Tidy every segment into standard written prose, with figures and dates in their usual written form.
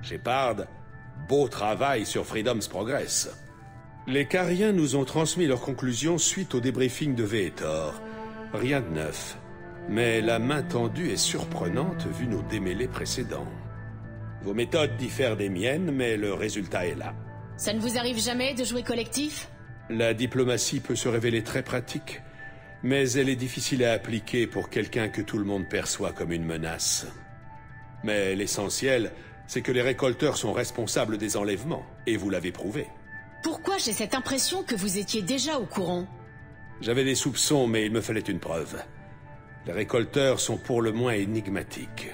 Shepard, beau travail sur Freedom's Progress. Les Cariens nous ont transmis leurs conclusions suite au débriefing de Vetor. Rien de neuf. Mais la main tendue est surprenante vu nos démêlés précédents. Vos méthodes diffèrent des miennes, mais le résultat est là. Ça ne vous arrive jamais de jouer collectif? La diplomatie peut se révéler très pratique, mais elle est difficile à appliquer pour quelqu'un que tout le monde perçoit comme une menace. Mais l'essentiel, c'est que les récolteurs sont responsables des enlèvements, et vous l'avez prouvé. Pourquoi j'ai cette impression que vous étiez déjà au courant? J'avais des soupçons, mais il me fallait une preuve. Les récolteurs sont pour le moins énigmatiques.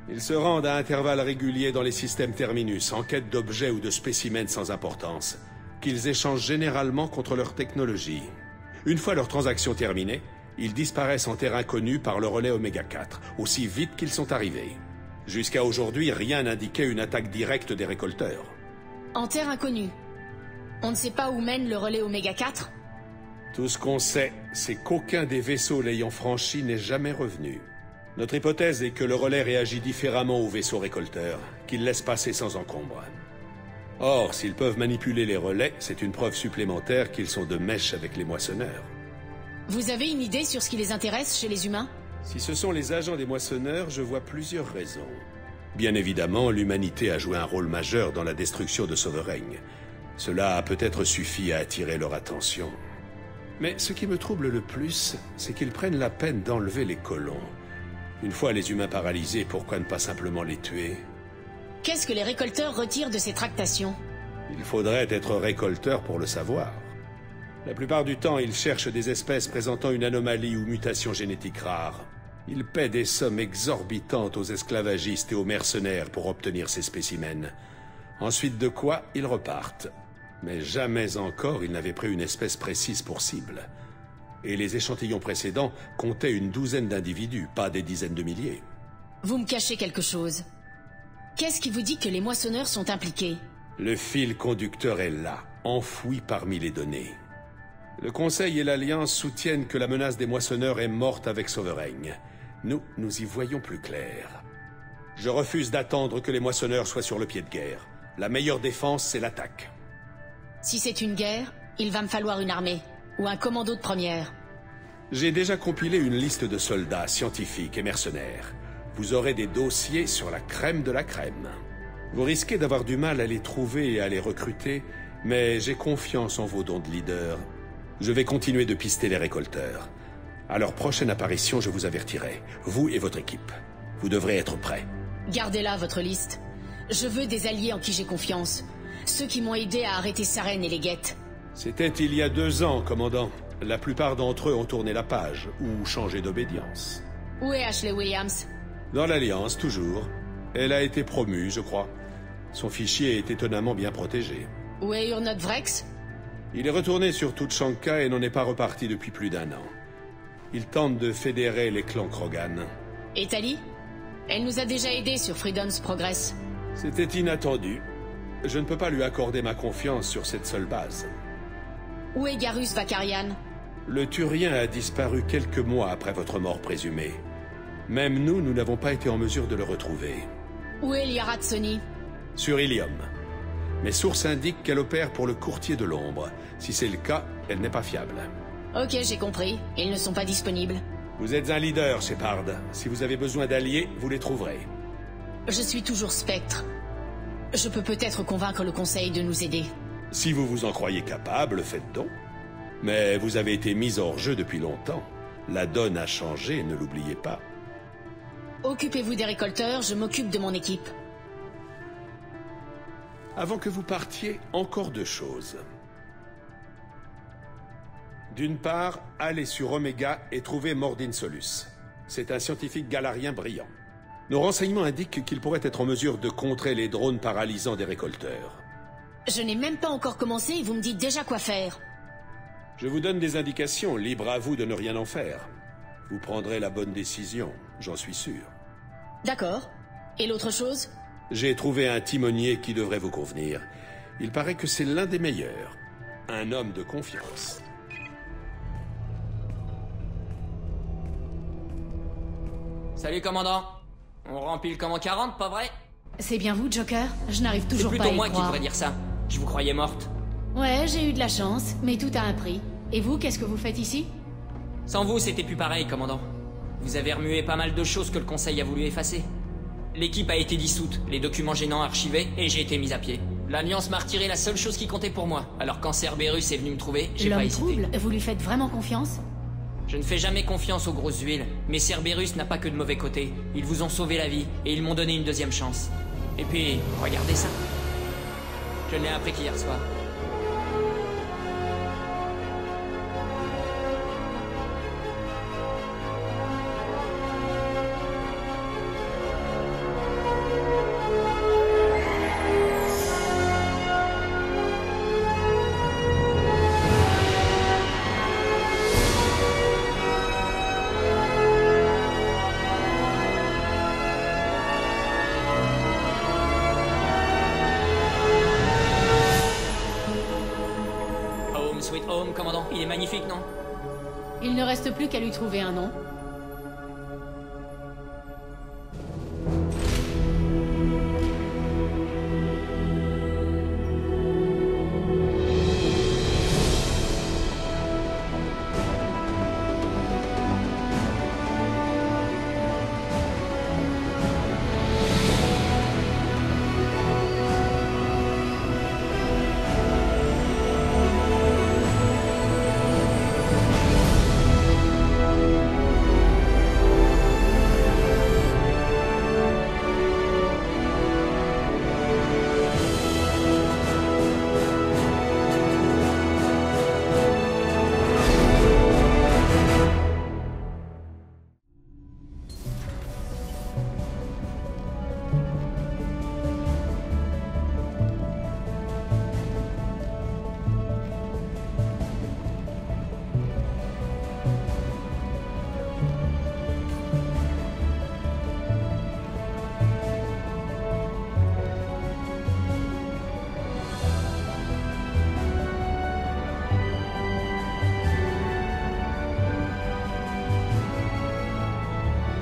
Ils se rendent à intervalles réguliers dans les systèmes terminus, en quête d'objets ou de spécimens sans importance, qu'ils échangent généralement contre leur technologie. Une fois leur transaction terminée, ils disparaissent en terre inconnue par le relais Oméga 4, aussi vite qu'ils sont arrivés. Jusqu'à aujourd'hui, rien n'indiquait une attaque directe des récolteurs. En terre inconnue. On ne sait pas où mène le relais Oméga 4? Tout ce qu'on sait, c'est qu'aucun des vaisseaux l'ayant franchi n'est jamais revenu. Notre hypothèse est que le relais réagit différemment aux vaisseaux récolteurs, qu'il laisse passer sans encombre. Or, s'ils peuvent manipuler les relais, c'est une preuve supplémentaire qu'ils sont de mèche avec les moissonneurs. Vous avez une idée sur ce qui les intéresse chez les humains? Si ce sont les agents des moissonneurs, je vois plusieurs raisons. Bien évidemment, l'humanité a joué un rôle majeur dans la destruction de Sovereign. Cela a peut-être suffi à attirer leur attention. Mais ce qui me trouble le plus, c'est qu'ils prennent la peine d'enlever les colons. Une fois les humains paralysés, pourquoi ne pas simplement les tuer? Qu'est-ce que les récolteurs retirent de ces tractations? Il faudrait être récolteur pour le savoir. La plupart du temps, ils cherchent des espèces présentant une anomalie ou mutation génétique rare. Ils paient des sommes exorbitantes aux esclavagistes et aux mercenaires pour obtenir ces spécimens. Ensuite de quoi, ils repartent. Mais jamais encore ils n'avaient pris une espèce précise pour cible. Et les échantillons précédents comptaient une douzaine d'individus, pas des dizaines de milliers. Vous me cachez quelque chose. Qu'est-ce qui vous dit que les moissonneurs sont impliqués? Le fil conducteur est là, enfoui parmi les données. Le Conseil et l'Alliance soutiennent que la menace des moissonneurs est morte avec Sovereign. Nous y voyons plus clair. Je refuse d'attendre que les moissonneurs soient sur le pied de guerre. La meilleure défense, c'est l'attaque. Si c'est une guerre, il va me falloir une armée, ou un commando de première. J'ai déjà compilé une liste de soldats, scientifiques et mercenaires. Vous aurez des dossiers sur la crème de la crème. Vous risquez d'avoir du mal à les trouver et à les recruter, mais j'ai confiance en vos dons de leader. Je vais continuer de pister les récolteurs. À leur prochaine apparition, je vous avertirai, vous et votre équipe. Vous devrez être prêts. Gardez-la, votre liste. Je veux des alliés en qui j'ai confiance. Ceux qui m'ont aidé à arrêter Saren et les Geth. C'était il y a 2 ans, commandant. La plupart d'entre eux ont tourné la page, ou changé d'obédience. Où est Ashley Williams? Dans l'Alliance, toujours. Elle a été promue, je crois. Son fichier est étonnamment bien protégé. Où est Urnot Vrex? Il est retourné sur Tuchanka et n'en est pas reparti depuis plus d'1 an. Il tente de fédérer les clans Krogan. Et Tali? Elle nous a déjà aidés sur Freedom's Progress. C'était inattendu. Je ne peux pas lui accorder ma confiance sur cette seule base. Où est Garus Vakarian? Le Turien a disparu quelques mois après votre mort présumée. Même nous n'avons pas été en mesure de le retrouver. Où est Liara Tsoni? Sur Ilium. Mes sources indiquent qu'elle opère pour le courtier de l'ombre. Si c'est le cas, elle n'est pas fiable. Ok, j'ai compris. Ils ne sont pas disponibles. Vous êtes un leader, Shepard. Si vous avez besoin d'alliés, vous les trouverez. Je suis toujours Spectre. Je peux peut-être convaincre le Conseil de nous aider. Si vous vous en croyez capable, faites donc. Mais vous avez été mis hors jeu depuis longtemps. La donne a changé, ne l'oubliez pas. Occupez-vous des récolteurs, je m'occupe de mon équipe. Avant que vous partiez, encore 2 choses. D'une part, allez sur Omega et trouvez Mordin Solus. C'est un scientifique galarien brillant. Nos renseignements indiquent qu'il pourrait être en mesure de contrer les drones paralysants des récolteurs. Je n'ai même pas encore commencé et vous me dites déjà quoi faire. Je vous donne des indications, libre à vous de ne rien en faire. Vous prendrez la bonne décision, j'en suis sûr. D'accord. Et l'autre chose? J'ai trouvé un timonier qui devrait vous convenir. Il paraît que c'est l'un des meilleurs. Un homme de confiance. Salut, commandant. On remplit le command 40, pas vrai? C'est bien vous, Joker? Je n'arrive C'est toujours pas à plutôt y moi qui croire. devrais dire ça. Je vous croyais morte. Ouais, j'ai eu de la chance, mais tout a un prix. Et vous, qu'est-ce que vous faites ici? Sans vous, c'était plus pareil, commandant. Vous avez remué pas mal de choses que le Conseil a voulu effacer. L'équipe a été dissoute, les documents gênants archivés, et j'ai été mis à pied. L'Alliance m'a retiré la seule chose qui comptait pour moi. Alors quand Cerberus est venu me trouver, j'ai pas L'homme hésité. trouble? Vous lui faites vraiment confiance? Je ne fais jamais confiance aux grosses huiles, mais Cerberus n'a pas que de mauvais côtés. Ils vous ont sauvé la vie, et ils m'ont donné une deuxième chance. Et puis, regardez ça. Je ne l'ai appris qu'hier soir. Sweet Home, commandant, il est magnifique, non? Il ne reste plus qu'à lui trouver un nom.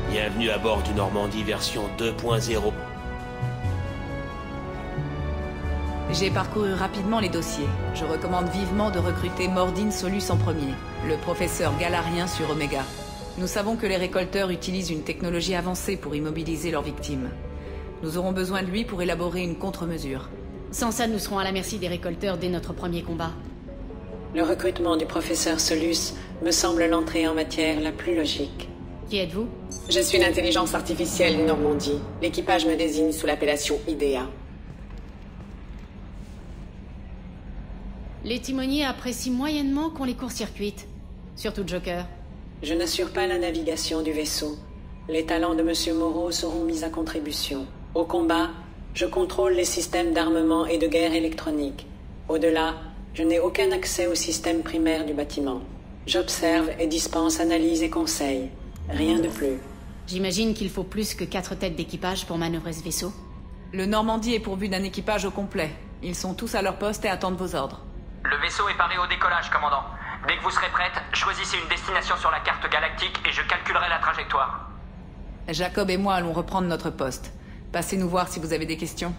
Bienvenue à bord du Normandie version 2.0. J'ai parcouru rapidement les dossiers. Je recommande vivement de recruter Mordin Solus en premier, le professeur galarien sur Omega. Nous savons que les récolteurs utilisent une technologie avancée pour immobiliser leurs victimes. Nous aurons besoin de lui pour élaborer une contre-mesure. Sans ça, nous serons à la merci des récolteurs dès notre premier combat. Le recrutement du professeur Solus me semble l'entrée en matière la plus logique. Qui êtes-vous? Je suis l'intelligence artificielle Normandie. L'équipage me désigne sous l'appellation IDEA. Les timoniers apprécient moyennement qu'on les court-circuite. Surtout Joker. Je n'assure pas la navigation du vaisseau. Les talents de Monsieur Moreau seront mis à contribution. Au combat, je contrôle les systèmes d'armement et de guerre électronique. Au-delà, je n'ai aucun accès au système primaire du bâtiment. J'observe et dispense analyse et conseils. Rien de plus. J'imagine qu'il faut plus que 4 têtes d'équipage pour manœuvrer ce vaisseau. Le Normandie est pourvu d'un équipage au complet. Ils sont tous à leur poste et attendent vos ordres. Le vaisseau est paré au décollage, commandant. Dès que vous serez prête, choisissez une destination sur la carte galactique et je calculerai la trajectoire. Jacob et moi allons reprendre notre poste. Passez nous voir si vous avez des questions.